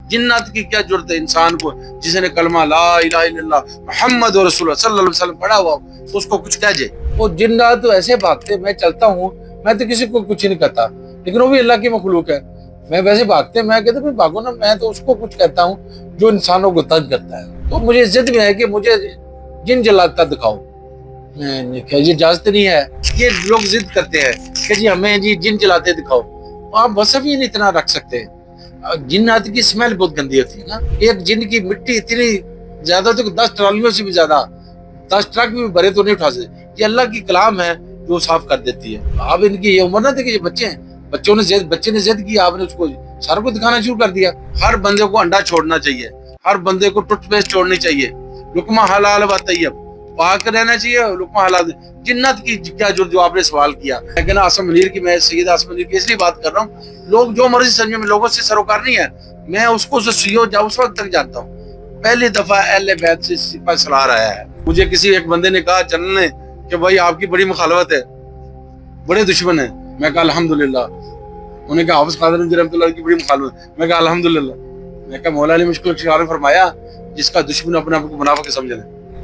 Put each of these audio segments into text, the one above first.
جنات کی کیا ضرورت ہے انسان کو، جس نے کلمہ لا الہ الا اللہ محمد رسول اللہ صلی اللہ علیہ وسلم پڑھا ہوا تو اس کو کچھ کہہ جائے؟ وہ جنات تو ایسے بھاگتے، میں چلتا ہوں، میں تو کسی کو کچھ نہیں کہتا، لیکن وہ بھی اللہ کی مخلوق ہے، میں ویسے بھاگتے، میں کہتا ہوں بھاگو نا، میں تو اس کو کچھ کہتا ہوں جو انسانوں کو تنگ کرتا ہے۔ تو مجھے ضد میں ہے کہ مجھے جن جلاتا دکھاؤ، میں نے کہا یہ اجازت نہیں ہے۔ یہ لوگ ضد کرتے ہیں کہ جی ہمیں جی جن جلاتے دکھاؤ، آپ وصف ہی نہیں اتنا رکھ سکتے۔ جنات کی اسمیل بہت گندی ہوتی ہے نا، ایک جن کی مٹی اتنی زیادہ تو 10 ٹرالیوں سے بھی زیادہ، 10 ٹرک بھی بھرے تو نہیں اٹھا سکتے۔ یہ اللہ کی کلام ہے جو صاف کر دیتی ہے۔ آپ ان کی یہ عمر نہ دیکھیں، یہ بچے ہیں، بچے نے ضد کی، آپ نے اس کو سر کو دکھانا شروع کر دیا۔ ہر بندے کو انڈا چھوڑنا چاہیے، ہر بندے کو ٹوتھ پیسٹ چھوڑنی چاہیے، لقمہ حلال و طیب، پاک رہنا چاہیے، لقمہ حلال۔ جنت کی کیا جو آپ نے سوال کیا، لیکن آسم منیر کی، میں سید آسم منیر کی اس لیے بات کر رہا ہوں، لوگ جو مرضی سمجھے، میں لوگوں سے سروکار نہیں ہے، میں اس کو سیو جا اس وقت تک جانتا ہوں، پہلی دفعہ اہل بیت سے سپہ سالار آیا ہے۔ مجھے کسی ایک بندے نے کہا جنرل نے کہ بھائی آپ کی بڑی مخالفت ہے، بڑے دشمن ہیں، میں کہا الحمدللہ۔ انہوں نے کہا حافظ قادر رحمۃ اللہ کی بڑی مخالفت، میں کہا الحمدللہ۔ میں کہا مولا علی مشکل شعار نے فرمایا جس کا دشمن اپنے آپ کو منافق سمجھ لے،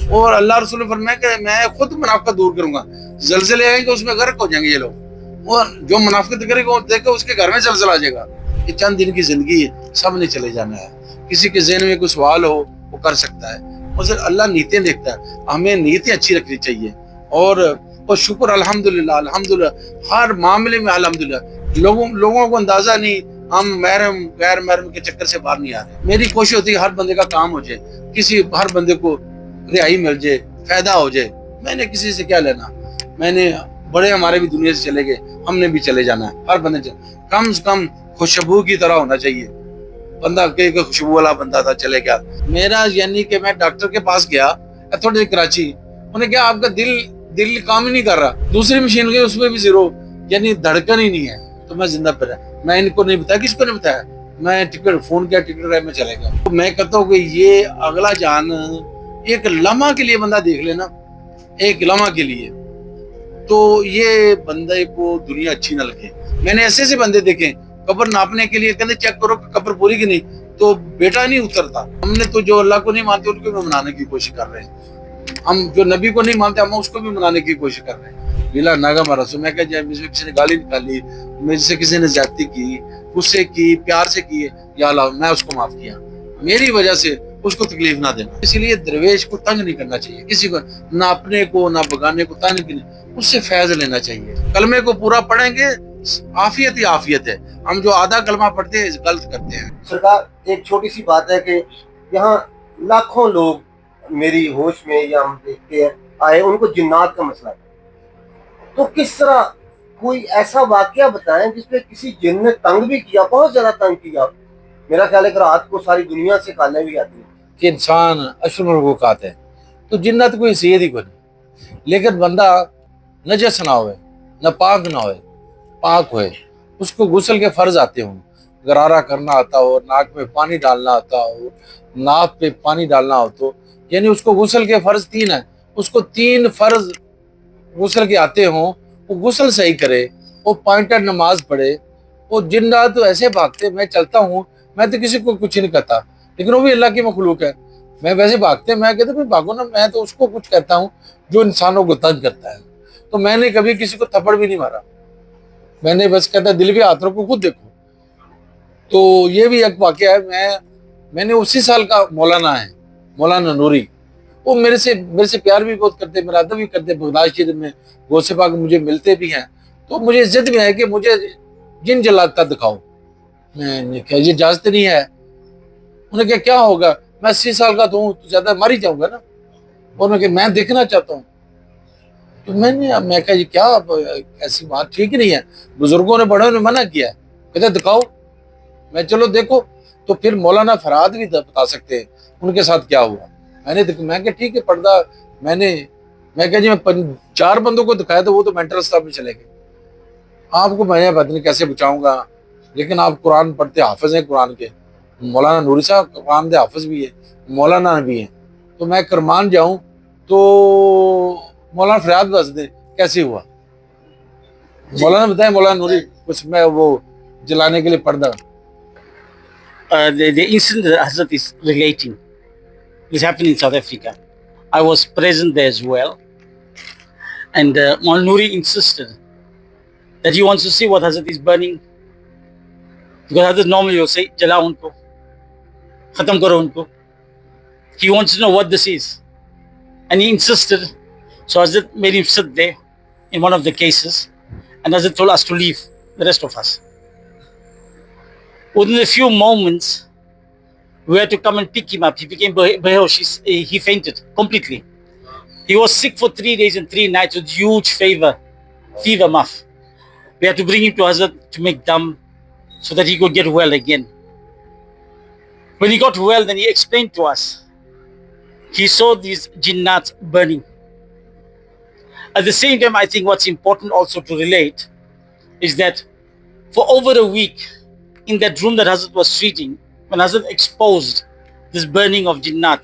اور اللہ رسول نے فرمایا کہ میں خود منافقت دور کروں گا، زلزلے آئیں گے اس میں غرق ہو جائیں گے یہ لوگ، اور جو منافقت کرے گا دیکھ کے اس کے گھر میں زلزلہ آ جائے گا۔ یہ چند دن کی زندگی ہے، سب نے چلے جانا ہے، کسی کے ذہن میں کوئی سوال ہو وہ کر سکتا ہے، اور اللہ نیتیں دیکھتا ہے، ہمیں نیتیں اچھی رکھنی چاہیے، اور شکر الحمدللہ الحمدللہ ہر معاملے میں الحمدللہ۔ لوگوں کو اندازہ نہیں، ہم محرم غیر محرم کے چکر سے باہر نہیں آ رہے۔ میری کوشش ہوتی ہے ہر بندے کا کام ہو جائے، ہر بندے کو رہائی مل جائے، فائدہ ہو جائے۔ میں نے کسی سے کیا لینا، میں نے بڑے ہمارے بھی دنیا سے چلے گئے، ہم نے بھی چلے جانا ہے، ہر بندے کم سے کم خوشبو کی طرح ہونا چاہیے، بندہ کہ خوشبو والا بندہ تھا چلے گیا۔ میرا یعنی کہ میں ڈاکٹر کے پاس گیا تھوڑے کراچی، انہوں نے کہا آپ کا دل کام ہی نہیں کر رہا، دوسری مشین گئی اس میں بھی زیرو، یعنی دھڑکن ہی نہیں ہے، تو میں زندہ پہ رہا۔ میں ان کو نہیں بتایا، کس کو نہیں بتایا، میں ٹکٹ فون کیا، ٹکٹ رہے میں چلے گیا۔ تو میں کہتا ہوں کہ یہ اگلا جان ایک لمحہ کے لیے بندہ دیکھ لینا، ایک لمحہ کے لیے، تو یہ بندے کو دنیا اچھی نہ لگے۔ میں نے ایسے بندے دیکھے قبر ناپنے کے لیے کہتے چیک کرو کہ قبر پوری کی نہیں، تو بیٹا نہیں اترتا۔ ہم نے تو جو اللہ کو نہیں مانتے ان کو بھی منانے کی کوشش کر رہے ہیں، ہم جو نبی کو نہیں مانتے ہم اس کو بھی منانے کی کوشش کر رہے ہیں۔ بلا ناگا مرسو، میں کہا جائے مجھ سے کسی نے گالی نکالی، مجھ سے کسی نے زیادتی کی، غصے کی، پیار سے کی، یا اللہ میں اس کو معاف کیا، میری وجہ سے اس کو تکلیف نہ دینا۔ اس لیے درویش کو تنگ نہیں کرنا چاہیے، کسی کو نہ اپنے کو نہ بگانے کو تنگ نہیں، اس سے فیض لینا چاہیے۔ کلمے کو پورا پڑھیں گے عافیت ہی عافیت ہے، ہم جو آدھا کلمہ پڑھتے ہیں غلط کرتے ہیں۔ سرکار ایک چھوٹی سی بات ہے کہ یہاں لاکھوں لوگ میری ہوش میں یا ہم دیکھتے ہیں آئے، ان کو جنات کا مسئلہ ہے، تو کس طرح کوئی ایسا واقعہ بتائیں جس پہ کسی جن نے تنگ بھی کیا، بہت زیادہ تنگ کیا؟ میرا خیال ہے کہ رات کو ساری دنیا سے کالیں بھی آتی ہیں کہ انسان اشرف المخلوقات ہے، تو جنت کوئی حیثیت ہی کوئی نہیں، لیکن بندہ نجس نہ ہوئے، نہ پاک نہ ہوئے، پاک ہوئے، اس کو غسل کے فرض آتے ہوں، غرارہ کرنا آتا ہو، ناک میں پانی ڈالنا آتا ہو، ناف پہ پانی ڈالنا ہو، تو یعنی اس کو غسل کے فرض 3 ہیں، اس کو 3 فرض غسل کے آتے ہوں، وہ غسل صحیح کرے، وہ پوائنٹر نماز پڑھے۔ وہ جنات تو ایسے بھاگتے، میں چلتا ہوں، میں تو کسی کو کچھ نہیں کہتا، لیکن وہ بھی اللہ کی مخلوق ہے، میں ویسے بھاگتے، میں کہتا ہوں بھاگو نا، میں تو اس کو کچھ کہتا ہوں جو انسانوں کو تنگ کرتا ہے۔ تو میں نے کبھی کسی کو تھپڑ بھی نہیں مارا، میں نے بس کہتا دل بھی ہاتھ رکھو خود دیکھو۔ تو یہ بھی ایک واقعہ ہے، میں نے اسی سال کا مولانا ہے، مولانا نوری، وہ میرے سے پیار بھی بہت کرتے، میرا ادب بھی کرتے، بغداد شریف میں غوث پاک مجھے ملتے بھی ہیں، تو مجھے ضد میں ہے کہ مجھے جن جلاتا دکھاؤ، میں نے کہا یہ اجازت نہیں ہے۔ انہوں نے کہا کیا ہوگا، میں 80 سال کا تو ہوں، تو زیادہ مر ہی جاؤں گا نا، انہوں نے کہا میں دیکھنا چاہتا ہوں۔ تو میں کہا یہ کیا، ایسی بات ٹھیک نہیں ہے، بزرگوں نے بڑوں نے منع کیا ہے، کہتے دکھاؤ، میں چلو دیکھو۔ تو پھر مولانا فراد بھی بتا سکتے ہیں ان کے ساتھ کیا ہوا۔ میں کہ ٹھیک ہے پردہ، میں کہ جی میں 4 بندوں کو دکھایا تو وہ تو مینٹل اسٹاف میں چلے گئے، آپ کو میں پتہ نہیں کیسے بچاؤں گا، لیکن آپ قرآن پڑھتے حافظ ہیں قرآن کے، مولانا نوری صاحب قرآن دے حافظ بھی ہے، مولانا بھی ہیں، تو میں کرمان جاؤں تو مولانا فریاد بس دیں کیسے ہوا، مولانا بتائیں، مولانا نوری کچھ میں وہ جلانے کے لیے پردہ the incident that Hazrat is relating is happening in South Africa. I was present there as well, and Maul Nuri insisted that he wants to see what Hazrat is burning, because Hazrat normally will say, "Jala unko, khatam karo unko." He wants to know what this is, and he insisted. So Hazrat made him sit there in one of the cases, and Hazrat told us to leave, the rest of us. Within a few moments, we had to come and pick him up. He became behosh. He fainted completely. He was sick for 3 days and 3 nights with huge fever muff. We had to bring him to Hazrat to make dam so that he could get well again. When he got well, then he explained to us. He saw these jinnats burning. At the same time, I think what's important also to relate is that for over a week, in that room that Hazrat was treating, when Hazrat exposed this burning of jinnat,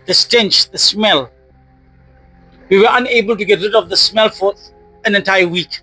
the stench, the smell, we were unable to get rid of the smell for an entire week.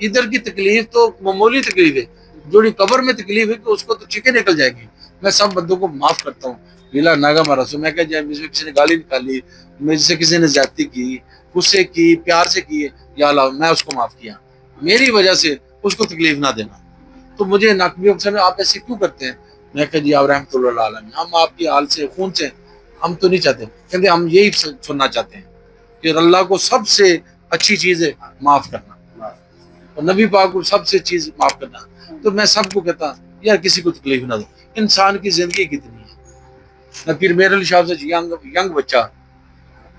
ادھر کی تکلیف تو معمولی تکلیف ہے، جو قبر میں تکلیف ہے کہ اس کو تو چیخیں نکل جائے گی. میں سب بندوں کو معاف کرتا ہوں بلا ناگا مارا سو. میں کہ جائے مجھ سے کسی نے گالی نکالی، مجھ سے کسی نے زیادتی کی، غصے کی، پیار سے کی، یا اللہ میں اس کو معاف کیا، میری وجہ سے اس کو تکلیف نہ دینا. تو مجھے نقبی افسر نے آپ ایسے کیوں کرتے ہیں؟ میں کہ جی آپ رحمۃ اللہ علیہ، ہم آپ کی حال سے خون سے ہم تو نہیں چاہتے. کہتے ہم یہی سننا چاہتے ہیں کہ اللہ کو سب سے اچھی چیز ہے معاف کرنا، اور نبی پاک کو سب سے چیز معاف کرنا. تو میں سب کو کہتا یار کسی کو تکلیف نہ دو. انسان کی زندگی کتنی ہے. میں پھر میرے علی صاحب سے ینگ بچہ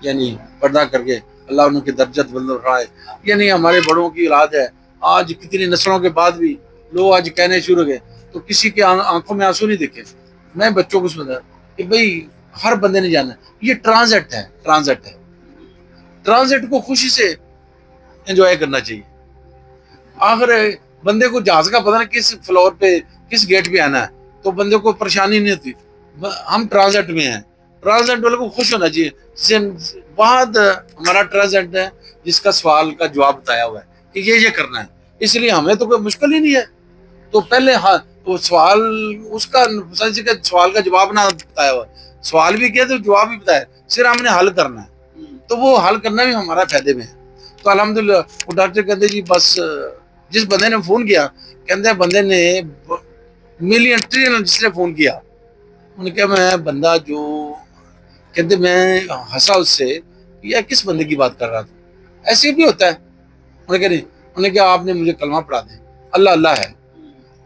یعنی پردہ کر کے اللہ ان کی درجت بلند اٹھائے. یعنی ہمارے بڑوں کی اولاد ہے. آج کتنی نسلوں کے بعد بھی لوگ آج کہنے شروع ہو گئے تو کسی کے آنکھوں میں آنسو نہیں دیکھے. میں بچوں کو سمجھا کہ بھئی ہر بندے نے جانا یہ ٹرانزٹ ہے، ٹرانزٹ کو خوشی سے انجوائے کرنا چاہیے. آخر بندے کو جہاز کا پتہ نہیں کس فلور پہ کس گیٹ پہ آنا ہے تو بندے کو پریشانی نہیں ہوتی. ہم ٹرانزٹ میں ہیں، ٹرانزٹ والے کو خوش ہونا چاہیے. بعد ہمارا ٹرانزٹ ہے جس کا سوال کا جواب بتایا ہوا ہے کہ یہ کرنا ہے، اس لیے ہمیں تو کوئی مشکل ہی نہیں ہے. تو پہلے تو سوال اس کا سوال کا جواب نہ بتایا ہوا، سوال بھی کیا تو جواب بھی بتایا، صرف ہم نے حل کرنا ہے. تو وہ حل کرنا بھی ہمارا فائدے میں ہے. تو الحمدللہ وہ ڈاکٹر کہتے جی بس جس بندے نے فون کیا کہتے بندے نے ملین ٹریلین جس نے فون کیا انہوں نے کہا میں بندہ جو کہتے میں ہنسا اس سے یا کس بندے کی بات کر رہا تھا. ایسے بھی ہوتا ہے. انہوں نے کہا نہیں، انہوں نے کہا آپ نے مجھے کلمہ پڑھا دیں، اللہ اللہ ہے.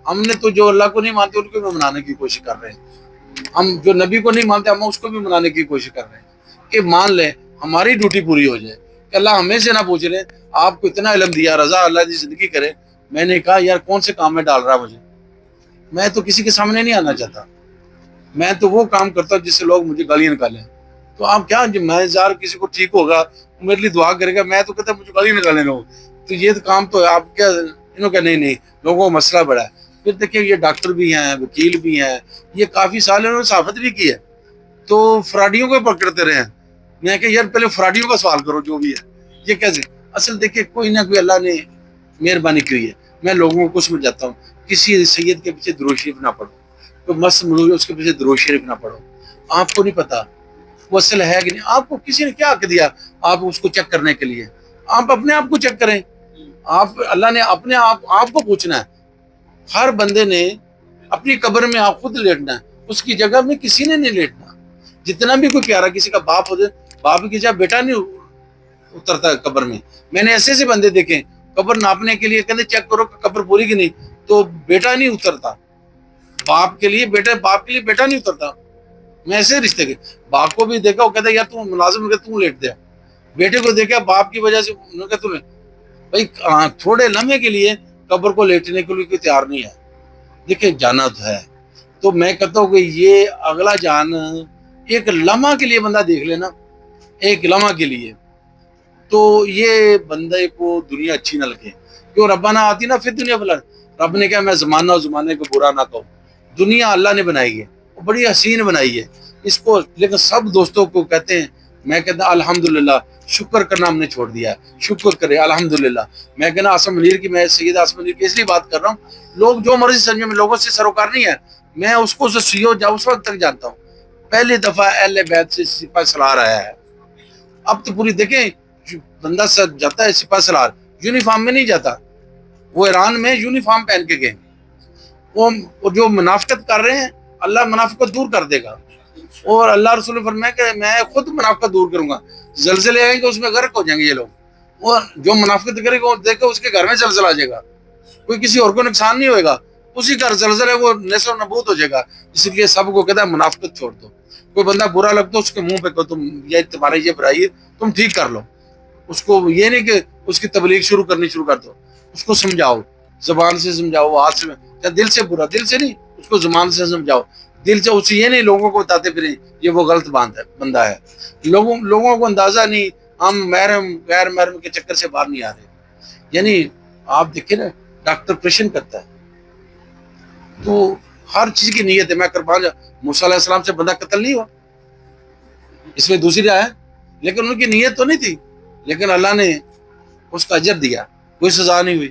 ہم نے تو جو اللہ کو نہیں مانتے ان کو بھی منانے کی کوشش کر رہے ہیں، ہم جو نبی کو نہیں مانتے ہم اس کو بھی منانے کی کوشش کر رہے ہیں کہ مان لیں ہماری ڈیوٹی پوری ہو جائے کہ اللہ ہمیں سے نہ پوچھ لیں آپ کو اتنا علم دیا، رضا اللہ کی زندگی کرے. میں نے کہا یار کون سے کام میں ڈال رہا مجھے، میں تو کسی کے سامنے نہیں آنا چاہتا، میں تو وہ کام کرتا ہوں جس سے لوگ مجھے گالیاں نکالیں. تو آپ کیا میں یار کسی کو ٹھیک ہوگا میرے لیے دعا کرے گا، میں تو کہتا مجھے گالیاں نکالنے لوگ. تو یہ کام تو آپ کیا انہوں کا نہیں لوگوں کو مسئلہ بڑا ہے. پھر دیکھیں یہ ڈاکٹر بھی ہیں، وکیل بھی ہیں، یہ کافی سال انہوں نے صحافت بھی کی ہے تو فراڈیوں کو پکڑتے رہے ہیں. میں کہ یار پہلے فراڈیوں کا سوال کرو جو بھی ہے یہ کیسے. اصل دیکھیں کوئی نہ کوئی اللہ نے مہربانی کی ہے. میں لوگوں کو سمجھاتا ہوں کسی سید کے پیچھے درود شریف نہ پڑھو، کوئی مست ملوگ اس کے پیچھے درود شریف نہ پڑھو. آپ کو نہیں پتا وہ اصل ہے کہ نہیں، آپ کو کسی نے کیا حق دیا آپ اس کو چیک کرنے کے لیے. آپ اپنے آپ کو چیک کریں. آپ اللہ نے اپنے آپ کو پوچھنا ہے. ہر بندے نے اپنی قبر میں آپ خود لیٹنا ہے، اس کی جگہ میں کسی نے نہیں لیٹنا. جتنا بھی کوئی پیارا کسی کا باپ ہو جائے، باپ کی جگہ بیٹا نہیں اترتا ہے قبر میں. میں نے ایسے سے بندے دیکھے قبر ناپنے کے لیے کہتے چیک کرو کہ قبر پوری کی نہیں، تو بیٹا نہیں اترتا. باپ کے لیے بیٹا، باپ کے لیے بیٹا نہیں اترتا. میں ایسے رشتے کے باپ کو بھی دیکھا، وہ کہتا یار تم ملازم ہو تم لیٹ دیا. بیٹے کو دیکھا باپ کی وجہ سے انہوں نے کہا بھائی تھوڑے لمحے کے لیے قبر کو لیٹنے کے لیے کوئی تیار نہیں ہے. دیکھیں جانا تو ہے. تو میں کہتا ہوں کہ یہ اگلا جان ایک لمحہ کے لیے بندہ دیکھ لینا، ایک لمحہ کے لیے، تو یہ بندے کو دنیا اچھی نہ لگے. کیوں ربنا آتی نا پھر دنیا بلا. رب نے کہا میں زمانہ و زمانے کو برا نہ کہوں. دنیا اللہ نے بنائی ہے، بڑی حسین بنائی ہے اس کو. لیکن سب دوستوں کو کہتے ہیں، میں کہتا الحمدللہ شکر کرنا ہم نے چھوڑ دیا ہے. شکر کرے الحمدللہ. میں کہنا آسم منیر کی، میں سید آسم منیر کی اس لیے بات کر رہا ہوں، لوگ جو مرضی سمجھے میں لوگوں سے سروکار نہیں ہے. میں اس کو سیو جاؤ اس وقت تک جانتا ہوں پہلی دفعہ اہل بیت سے سپاہ سالار آیا ہے. اب تو پوری دیکھیں بندہ سب جاتا ہے سپاہ سالار یونیفارم میں نہیں جاتا. وہ ایران میں یونیفارم پہن کے گئے. وہ جو منافقت کر رہے ہیں اللہ منافقت دور کر دے گا. اور اللہ رسول نے فرمایا کہ میں خود منافقت دور کروں گا. زلزلے آئیں گے اس میں غرق ہو جائیں گے یہ لوگ. وہ جو منافقت کرے گا دیکھو اس کے گھر میں زلزلہ آ جائے گا، کوئی کسی اور کو نقصان نہیں ہوئے گا، اسی کا زلزلہ وہ نسل و نبوت ہو جائے گا. اس لیے سب کو کہتا ہے منافقت چھوڑ دو. کوئی بندہ برا لگتا اس کے منہ پہ کہو تم یہ تمہاری یہ برائی ہے تم ٹھیک کر لو. اس کو یہ نہیں کہ اس کی تبلیغ شروع کر دو. اس کو سمجھاؤ، زبان سے سمجھاؤ، ہاتھ سے یا دل سے. برا دل سے نہیں، اس کو زبان سے سمجھاؤ، دل سے. اسے یہ نہیں لوگوں کو بتاتے پھریں یہ وہ غلط بندہ ہے. لوگوں کو اندازہ نہیں، ہم محرم غیر محرم کے چکر سے باہر نہیں آ رہے. یعنی آپ دیکھیں نا ڈاکٹر پریشن کرتا ہے تو ہر چیز کی نیت ہے. میں قربان موسیٰ علیہ السلام سے بندہ قتل نہیں ہوا، اس میں دوسری رائے ہے، لیکن ان کی نیت تو نہیں تھی، لیکن اللہ نے اس کا اجر دیا، کوئی سزا نہیں ہوئی.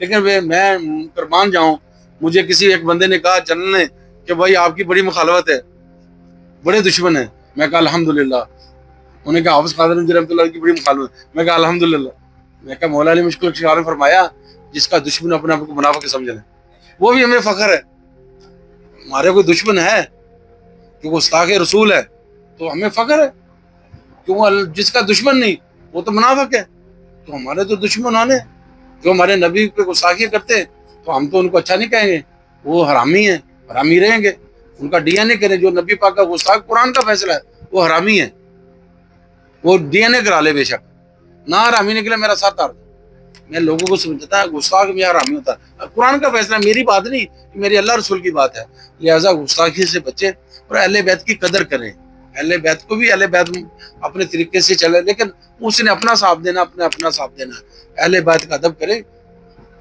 لیکن میں قربان جاؤں, مجھے کسی ایک بندے نے کہا جنرل نے کہ بھائی آپ کی بڑی مخالفت ہے, بڑے دشمن ہیں. میں کہا الحمدللہ. انہوں نے کہا حافظ قادر نجوی رحمۃ اللہ کی بڑی مخالفت. میں کہا الحمدللہ. میں کہا مولا علی مشکل شعر نے فرمایا جس کا دشمن اپنے آپ کو منافق سمجھ لے, وہ بھی ہمیں فخر ہے. ہمارے کوئی دشمن ہے کہ وہ گستاخ رسول ہے تو ہمیں فخر ہے, کیوں جس کا دشمن نہیں وہ تو منافق ہے. تو ہمارے تو دشمن آنے جو ہمارے نبی پہ گستاخی کرتے ہیں تو ہم تو ان کو اچھا نہیں کہیں گے, وہ حرامی ہیں, حرامی رہیں گے. ان کا ڈی این اے کریں, جو نبی پاک کا گستاخ قرآن کا فیصلہ ہے وہ حرامی ہے, وہ ڈی این اے کرا لے بے شک, نہ حرامی نکلے میرا ساتھ آ. میں لوگوں کو سمجھتا ہے گستاخ میں حرامی ہوتا ہے, قرآن کا فیصلہ میری بات نہیں, میری اللہ رسول کی بات ہے. لہٰذا گستاخی سے بچے اور اہل بیت کی قدر کریں. اہل بیت کو بھی اہل بیت اپنے طریقے سے چلے, لیکن اس نے اپنا ساتھ دینا, اپنا ساتھ دینا. اہل بیت کا ادب کرے.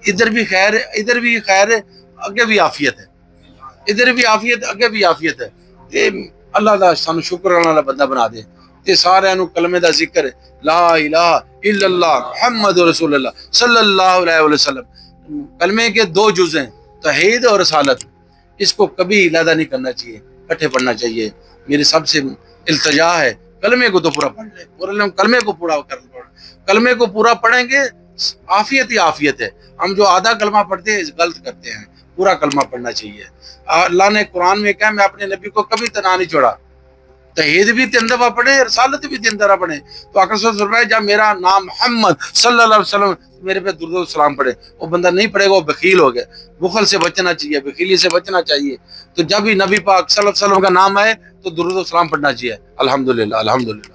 ادھر بھی خیر ہے, ادھر بھی خیر ہے, اگے بھی عافیت ہے, ادھر بھی عافیت, اگے بھی عافیت ہے. تے اللہ دا سانو شکر والا بندہ بنا دے. تے سارے نو کلمے دا ذکر لا الہ الا اللہ محمد رسول اللہ صلی اللہ علیہ وسلم. کلمے کے دو جز ہیں, توحید اور رسالت. اس کو کبھی علیحدہ نہیں کرنا چاہیے, اکٹھے پڑھنا چاہیے. میری سب سے التجا ہے کلمے کو تو پورا پڑھ لیں, کلمے کو پورا کر کلمے کو پورا پڑھیں گے عافیت ہی عافیت ہے. ہم جو آدھا کلمہ پڑھتے ہیں غلط کرتے ہیں, پورا کلمہ پڑھنا چاہیے. اللہ نے قرآن میں کہا میں اپنے نبی کو کبھی تنہا نہیں چھوڑا. توحید بھی 3 دفعہ پڑھے, رسالت بھی 3 دفعہ پڑھے. تو آقا صلی اللہ علیہ وسلم فرمایا جب میرا نام محمد صلی اللہ علیہ وسلم میرے پہ درود و سلام پڑھے, وہ بندہ نہیں پڑھے گا وہ بخیل ہو گیا. بخل سے بچنا چاہیے, بخیلی سے بچنا چاہیے. تو جب بھی نبی پاک صلی اللہ علیہ وسلم کا نام آئے تو درود و سلام پڑھنا چاہیے. الحمدللہ الحمدللہ.